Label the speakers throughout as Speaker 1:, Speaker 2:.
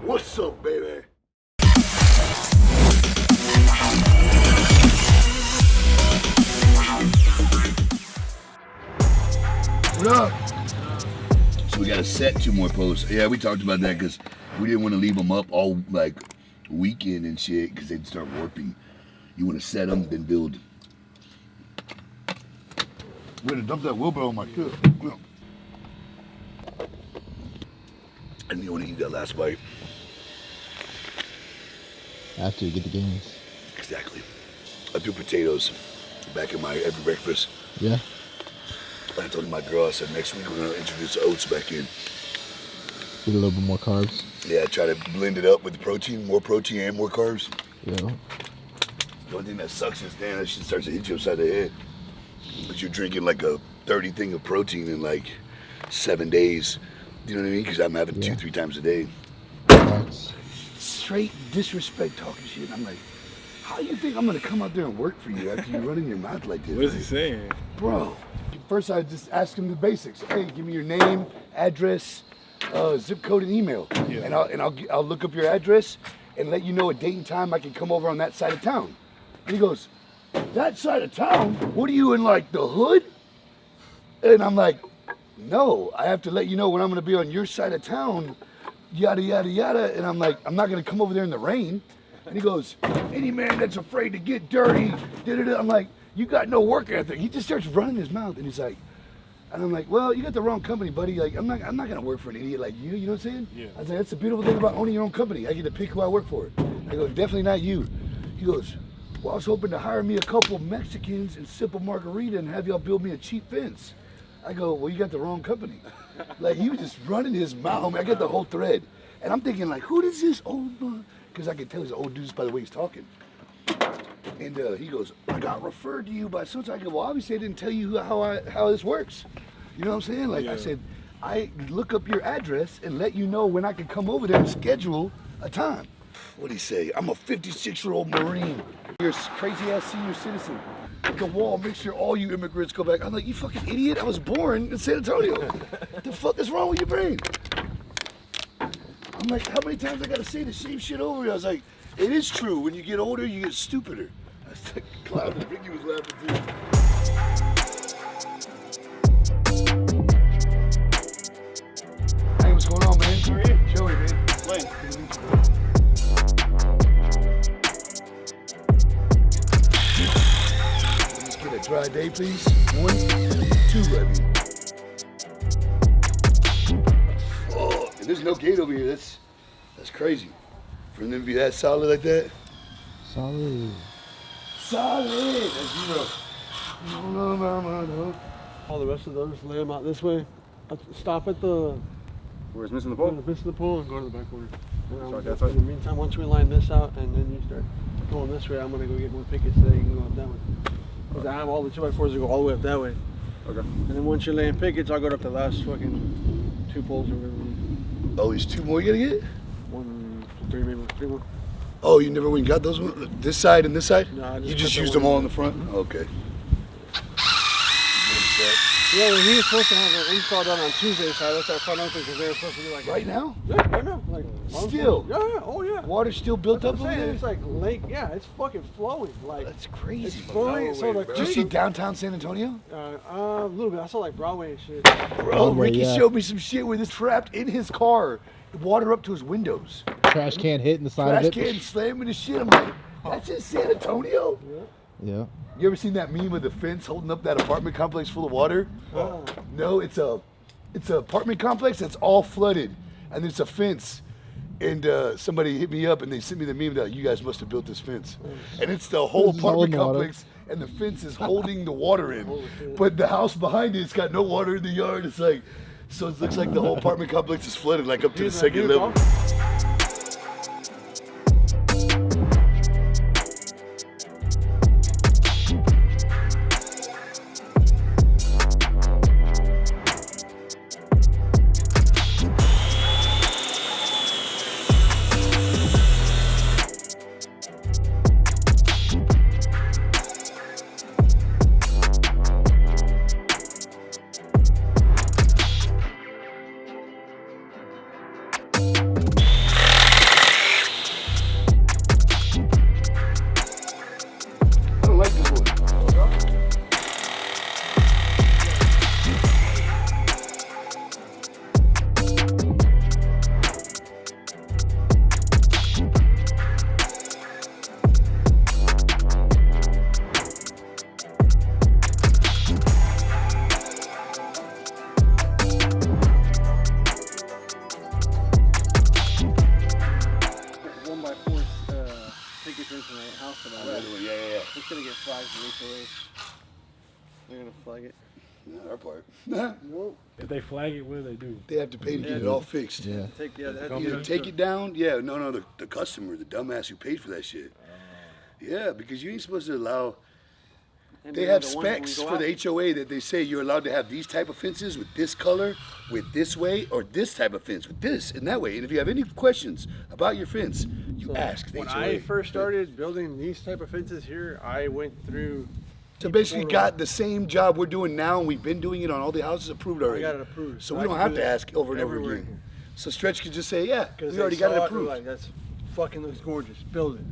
Speaker 1: What's up, baby? What up? So we gotta set 2 more posts. Yeah, we talked about that because we didn't want to leave them up all like weekend and shit because they'd start warping. You want to set them, then build. I'm gonna dump that wheelbarrow on my foot. I didn't want to eat that last bite.
Speaker 2: After you get the gains.
Speaker 1: Exactly. I do potatoes back in my every breakfast.
Speaker 2: Yeah.
Speaker 1: I told my girl, I said next week we're gonna introduce oats back in.
Speaker 2: Get a little bit more carbs.
Speaker 1: Yeah, try to blend it up with the protein, more protein and more carbs.
Speaker 2: Yeah.
Speaker 1: The only thing that sucks is, damn, that shit starts to hit you upside the head. But you're drinking like a 30 thing of protein in like 7 days. You know what I mean? Because I'm having 2-3 times a day.
Speaker 2: That's...
Speaker 1: Straight disrespect talking shit. I'm like, how you think I'm gonna come out there and work for you after you running your mouth like this?
Speaker 3: What is he saying?
Speaker 1: Bro, first I just ask him the basics. Hey, give me your name, address, zip code, and email. Yeah. And I'll look up your address and let you know a date and time I can come over on that side of town. And he goes, that side of town? What are you in, like the hood? And I'm like, no, I have to let you know when I'm gonna be on your side of town, yada, yada, yada. And I'm like, I'm not gonna come over there in the rain. And he goes, any man that's afraid to get dirty, da-da-da. I'm like, you got no work ethic. He just starts running his mouth and he's like, and I'm like, well, you got the wrong company, buddy. Like, I'm not gonna work for an idiot like you know what I'm saying?
Speaker 3: Yeah.
Speaker 1: I was like, that's the beautiful thing about owning your own company. I get to pick who I work for. I go, definitely not you. He goes, well, I was hoping to hire me a couple Mexicans and sip a margarita and have y'all build me a cheap fence. I go, well, you got the wrong company. Like, he was just running his mouth. I got the whole thread. And I'm thinking, like, who is this old man? Because I can tell he's an old dude just by the way he's talking. And he goes, I got referred to you by so I go, well, obviously I didn't tell you how this works. You know what I'm saying? Like, I said, I look up your address and let you know when I can come over there and schedule a time. What'd he say? I'm a 56-year-old Marine. You're a crazy-ass senior citizen. The wall, make sure all you immigrants go back. I'm like, you fucking idiot. I was born in San Antonio. The fuck is wrong with your brain? I'm like, how many times I gotta say the same shit over? I was like, it is true. When you get older, you get stupider. I was like, Cloud, I think he was laughing too. Hey, what's going on, man?
Speaker 3: How are you?
Speaker 1: Joey, man.
Speaker 3: Lane.
Speaker 1: Let's get a dry day, please. 1, 2, I mean. Oh, and there's no gate over here. That's crazy. For them to be that solid like that.
Speaker 2: Solid.
Speaker 1: Solid. That's zero.
Speaker 4: All the rest of those, lay them out this way. Stop at the...
Speaker 3: Where's missing the pole?
Speaker 4: Missing the pole and go to the back corner.
Speaker 3: Start that side?
Speaker 4: In the meantime, once we line this out and then you start going this way, I'm going to go get more pickets so that you can go up that way. Because I have all the 2x4s that go all the way up that way.
Speaker 3: Okay.
Speaker 4: And then once you're laying pickets, I'll go up the last fucking 2 poles or whatever.
Speaker 1: Oh, there's 2 more you gotta get?
Speaker 4: 1, 3, maybe 3 more.
Speaker 1: Oh, you never went and got those ones? This side and this side?
Speaker 4: No, I
Speaker 1: you just
Speaker 4: cut the
Speaker 1: used them
Speaker 4: one-
Speaker 1: all in the front? Okay.
Speaker 4: Yeah, well, he was supposed to have an install done on Tuesday, so I left that front open because they were supposed to be like...
Speaker 1: Right now?
Speaker 4: Yeah, right now. Like,
Speaker 1: Still?
Speaker 4: Yeah, oh yeah.
Speaker 1: Water's still built
Speaker 4: That's
Speaker 1: up
Speaker 4: what
Speaker 1: over
Speaker 4: I'm saying.
Speaker 1: there?
Speaker 4: It's like lake, yeah, it's fucking flowing. Like,
Speaker 1: That's crazy.
Speaker 4: it's flowing, so like...
Speaker 1: Did you see downtown San Antonio?
Speaker 4: A little bit. I saw like Broadway and shit.
Speaker 1: Bro, Ricky
Speaker 2: yeah.
Speaker 1: showed me some shit where this trapped in his car, water up to his windows.
Speaker 2: Trash can hitting the side
Speaker 1: Trash
Speaker 2: of it.
Speaker 1: can slamming his shit. I'm like, that's in San Antonio?
Speaker 2: Yeah.
Speaker 1: You ever seen that meme of the fence holding up that apartment complex full of water?
Speaker 4: Oh.
Speaker 1: No, it's an apartment complex that's all flooded, and there's a fence. And somebody hit me up and they sent me the meme that you guys must have built this fence. And it's the whole
Speaker 2: It's
Speaker 1: apartment
Speaker 2: holding water.
Speaker 1: complex, and the fence is holding the water in. But the house behind it's got no water in the yard. It's like, so it looks like the whole apartment complex is flooded, like up to the second level. Yeah.
Speaker 4: It's gonna get flagged from HOA. They're gonna flag it.
Speaker 1: Not our part.
Speaker 4: Nope.
Speaker 5: If they flag it, what do they do?
Speaker 1: They have to pay to get it all fixed.
Speaker 2: Yeah.
Speaker 1: Either take it down. Yeah, no, the customer, the dumbass who paid for that shit. Yeah, because you ain't supposed to allow. They have specs for the HOA that they say you're allowed to have these type of fences with this color, with this way, or this type of fence with this and that way. And if you have any questions about your fence, you ask the
Speaker 4: When
Speaker 1: HOA.
Speaker 4: I first started building these type of fences here, I went through.
Speaker 1: So basically got the same job we're doing now, and we've been doing it on all the houses approved already.
Speaker 4: I got it approved.
Speaker 1: So we don't have to ask over and over again. So Stretch could just say, yeah, we already got it approved.
Speaker 4: Like, that's fucking looks gorgeous. Build it.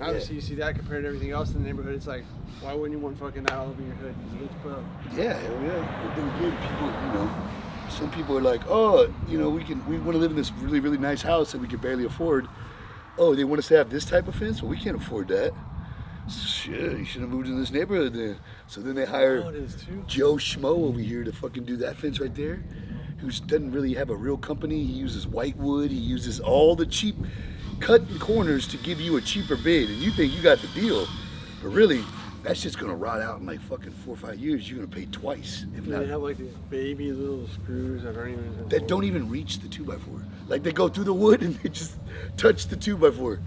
Speaker 4: Obviously, you see that compared to everything else in the neighborhood. It's like, why wouldn't you want fucking that all over your hood? You hate to put up.
Speaker 1: Yeah, hell yeah. But then again, people, some people are like, oh, we want to live in this really, really nice house that we can barely afford. Oh, they want us to have this type of fence? Well, we can't afford that. Shit, you should have moved in this neighborhood then. So then they hire Joe Schmo over here to fucking do that fence right there, who doesn't really have a real company. He uses white wood. He uses all the cheap cutting corners to give you a cheaper bid, and you think you got the deal, but really, that shit's gonna rot out in like fucking 4 or 5 years. You're gonna pay twice, if not.
Speaker 4: They have like these baby little screws that
Speaker 1: don't even reach the 2x4. Like they go through the wood and they just touch the 2x4.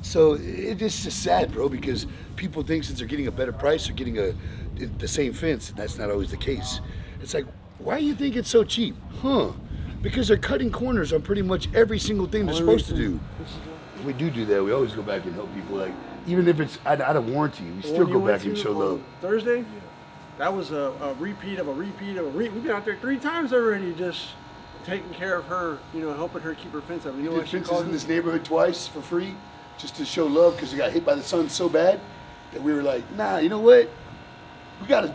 Speaker 1: So it's just sad, bro, because people think since they're getting a better price, they're getting the same fence, and that's not always the case. It's like, why do you think it's so cheap? Huh? Because they're cutting corners on pretty much every single thing they're supposed to do. We do that. We always go back and help people. Like, even if it's out of warranty, we still go back and show love.
Speaker 4: Thursday, that was a repeat of a repeat of a repeat. We've been out there 3 times already, just taking care of her, helping her keep her fence up. You know
Speaker 1: what she called in this neighborhood twice for free, just to show love, because they got hit by the sun so bad that we were like, nah, you know what? God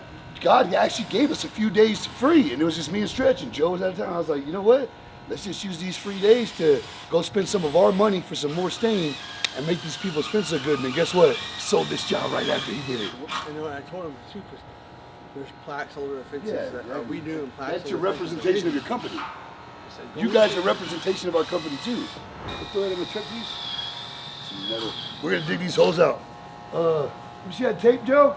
Speaker 1: actually gave us a few days free, and it was just me and Stretch, and Joe was out of town. I was like, you know what? Let's just use these free days to go spend some of our money for some more stain and make these people's fence look good. And then guess what? Sold this job right after he did it.
Speaker 4: I told him too, because there's plaques all over the fences that we do. And plaques.
Speaker 1: That's your representation of your company. You guys are representation of our company too. Let's throw it in the truck, please. We're gonna dig these holes out. You see that tape, Joe?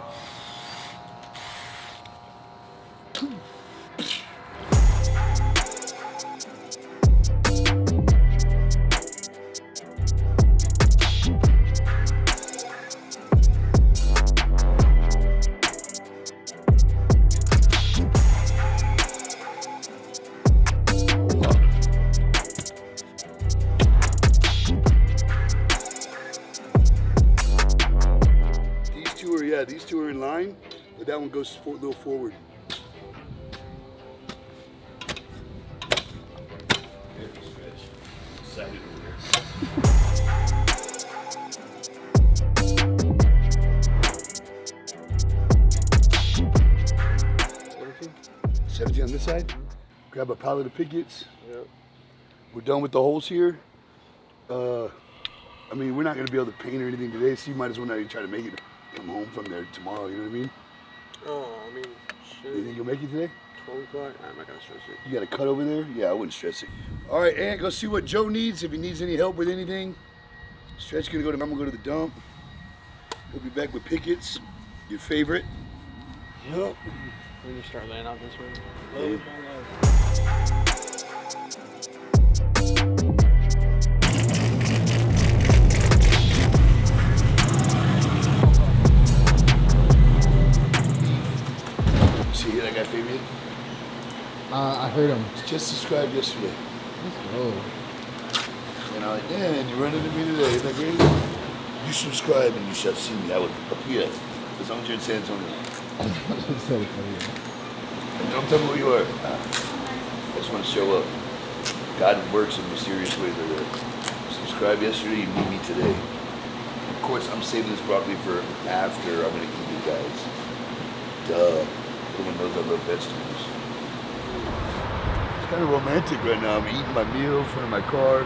Speaker 1: These two are in line, but that one goes a little forward. Excited over there. 17 on this side. Grab a pallet of pickets.
Speaker 4: Yep.
Speaker 1: We're done with the holes here. I mean, we're not gonna be able to paint or anything today, so you might as well not even try to make it come home from there tomorrow, you know what I mean?
Speaker 4: Oh, I mean, shit.
Speaker 1: You think you'll make it today?
Speaker 4: 12 o'clock? I'm not gonna stress it.
Speaker 1: You got a cut over there? Yeah, I wouldn't stress it. All right, Ant, go see what Joe needs, if he needs any help with anything. Stretch I'm gonna go to the dump. He'll be back with pickets, your favorite.
Speaker 4: Yep. We just start laying out this way.
Speaker 1: Yeah.
Speaker 2: 'em. I heard him.
Speaker 1: Just subscribed yesterday.
Speaker 2: Let's go.
Speaker 1: And I'm like, man, you run into me today. Isn't that great? You subscribe and you shall see me. I would appear. As long as you're in San Antonio. Don't tell me who you are. I just want to show up. God works in mysterious ways like that. Subscribe yesterday, you meet me today. Of course, I'm saving this broccoli for after I'm going to eat you guys. Duh. Everyone knows I love vegetables. It's kind of romantic right now. I'm eating my meal in front of my car. I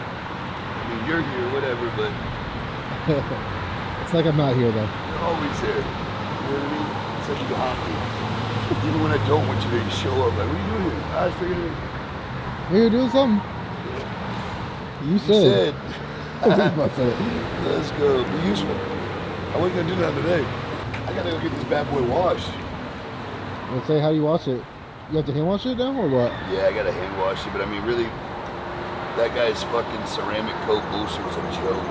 Speaker 1: mean, you're here, whatever, but...
Speaker 2: It's like I'm not here, though.
Speaker 1: You're always there. You know what I mean? It's like you haunt me. Even when I don't want you to show up, like, what are you doing here? I figured it.
Speaker 2: You're doing something. You said.
Speaker 1: Let's go. Be useful. I wasn't gonna do that today. I gotta go get this bad boy washed.
Speaker 2: Let's say how you wash it. You have to hand wash it now or what?
Speaker 1: Yeah, I gotta hand wash it, but I mean, really, that guy's fucking ceramic coat bullshit was a joke.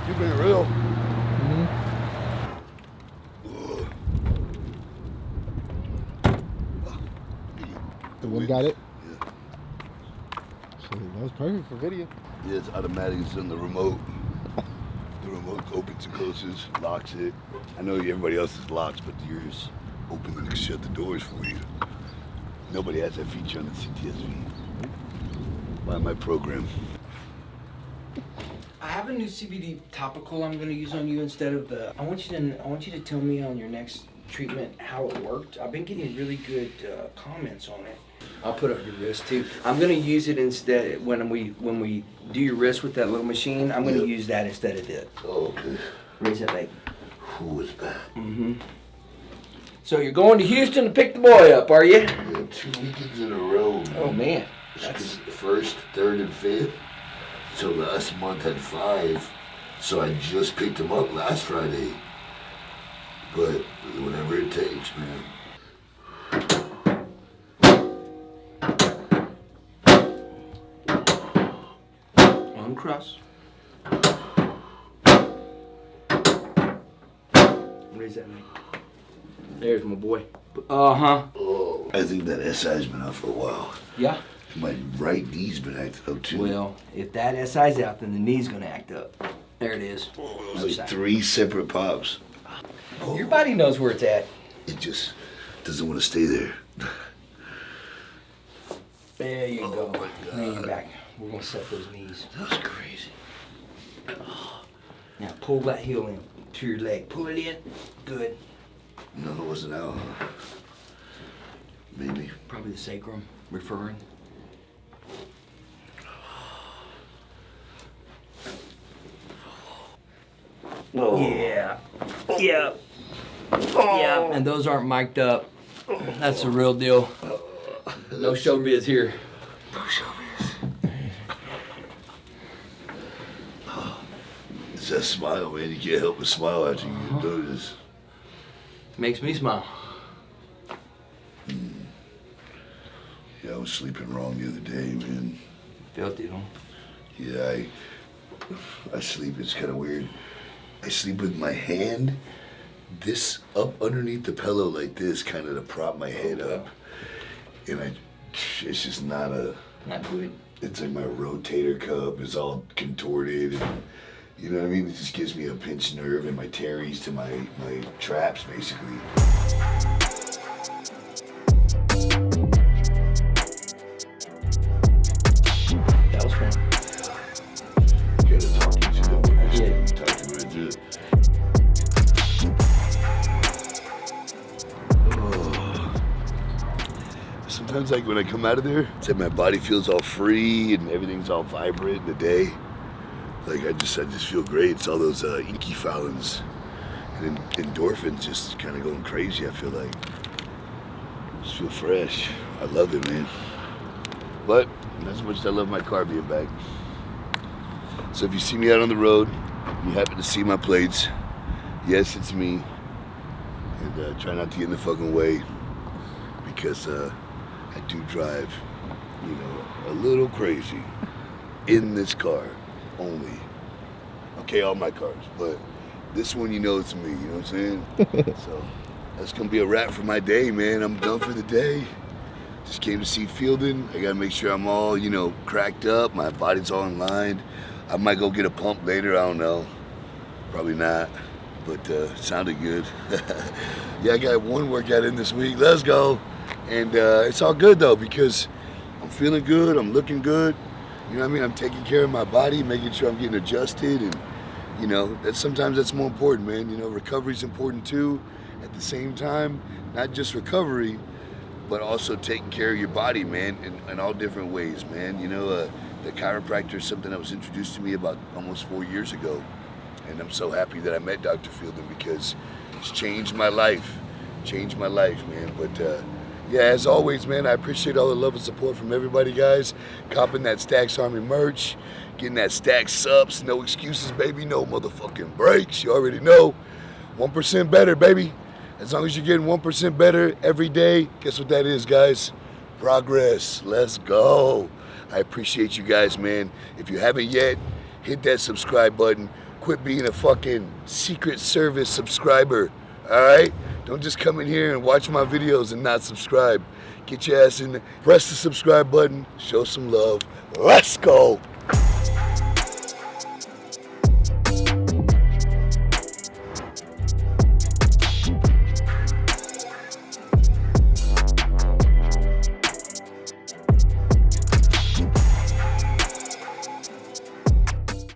Speaker 1: You been real?
Speaker 2: Mm-hmm. The one got it?
Speaker 1: Yeah.
Speaker 2: Shit, that was perfect for video.
Speaker 1: Yeah, it's automatic. It's on the remote. The remote opens and closes, locks it. I know everybody else's locks, but yours open and shut the doors for you. Nobody has that feature on the CTSV. By my program.
Speaker 5: I have a new CBD topical I'm going to use on you instead of the. I want you to tell me on your next treatment how it worked. I've been getting really good comments on it. I'll put up your wrist too. I'm going to use it instead when we do your wrist with that little machine. I'm going to use that instead of it.
Speaker 1: Oh, okay.
Speaker 5: Raise that leg.
Speaker 1: Who was that?
Speaker 5: Mm-hmm. So you're going to Houston to pick the boy up, are you?
Speaker 1: Yeah, 2 weekends in a row.
Speaker 5: Oh man.
Speaker 1: That's first, third, and fifth. So last month had 5. So I just picked him up last Friday. But whatever it takes, man.
Speaker 5: Uncross. Raise that leg. There's my boy. Uh-huh.
Speaker 1: Oh, I think that SI's been out for a while.
Speaker 5: Yeah.
Speaker 1: My right knee's been acting up too.
Speaker 5: Well, if that SI's out, then the knee's gonna act up. There it is.
Speaker 1: It was like 3 separate pops.
Speaker 5: Your body knows where it's at.
Speaker 1: It just doesn't want to stay there.
Speaker 5: There you go.
Speaker 1: my God.
Speaker 5: Lean your back. We're gonna set those knees.
Speaker 1: That was crazy.
Speaker 5: Now pull that heel in to your leg. Pull it in. Good.
Speaker 1: No, it wasn't out. Maybe.
Speaker 5: Probably the sacrum. Referring.
Speaker 1: Oh.
Speaker 5: Yeah. Yeah. Yeah. And those aren't mic'd up. That's the real deal. No showbiz here.
Speaker 1: No showbiz. It's that smile, man. You can't help but smile after you do this.
Speaker 5: Makes me smile.
Speaker 1: Yeah, I was sleeping wrong the other day, man.
Speaker 5: Felt it, huh?
Speaker 1: Yeah, I sleep, it's kind of weird. I sleep with my hand this up underneath the pillow like this, kind of to prop my head up. And it's just not
Speaker 5: good.
Speaker 1: It's like my rotator cuff is all contorted and, you know what I mean? It just gives me a pinched nerve in my teres to my traps, basically.
Speaker 5: That was fun.
Speaker 1: Gotta talk to you though.
Speaker 5: Yeah.
Speaker 1: Talk to me right there. Sometimes, like when I come out of there, it's like my body feels all free and everything's all vibrant in the day. Like I just feel great. It's all those inky fountains and endorphins just kind of going crazy. I feel like just feel fresh. I love it, man. But not as much as I love my car being back. So if you see me out on the road, you happen to see my plates, yes, it's me. And try not to get in the fucking way because I do drive, you know, a little crazy in this car only. Okay, all my cars, but this one, you know, it's me, you know what I'm saying? So that's gonna be a wrap for my day, man. I'm done for the day. Just came to see Fielding. I gotta make sure I'm all, you know, cracked up. My body's all in line. I might go get a pump later, I don't know. Probably not, but sounded good. Yeah, I got one workout in this week. Let's go. And it's all good though because I'm feeling good, I'm looking good. You know what I mean? I'm taking care of my body, making sure I'm getting adjusted, and you know, sometimes that's more important, man. You know, recovery's important too. At the same time, not just recovery, but also taking care of your body, man, in all different ways, man. You know, the chiropractor is something that was introduced to me about almost 4 years ago, and I'm so happy that I met Dr. Fielding because it's changed my life, man. But Yeah, as always, man, I appreciate all the love and support from everybody, guys. Copping that Stax Army merch, getting that Stax SUPPS. No excuses, baby. No motherfucking breaks. You already know. 1% better, baby. As long as you're getting 1% better every day, guess what that is, guys? Progress. Let's go. I appreciate you guys, man. If you haven't yet, hit that subscribe button. Quit being a fucking Secret Service subscriber, all right? Don't just come in here and watch my videos and not subscribe. Get your ass in there. Press the subscribe button. Show some love. Let's go.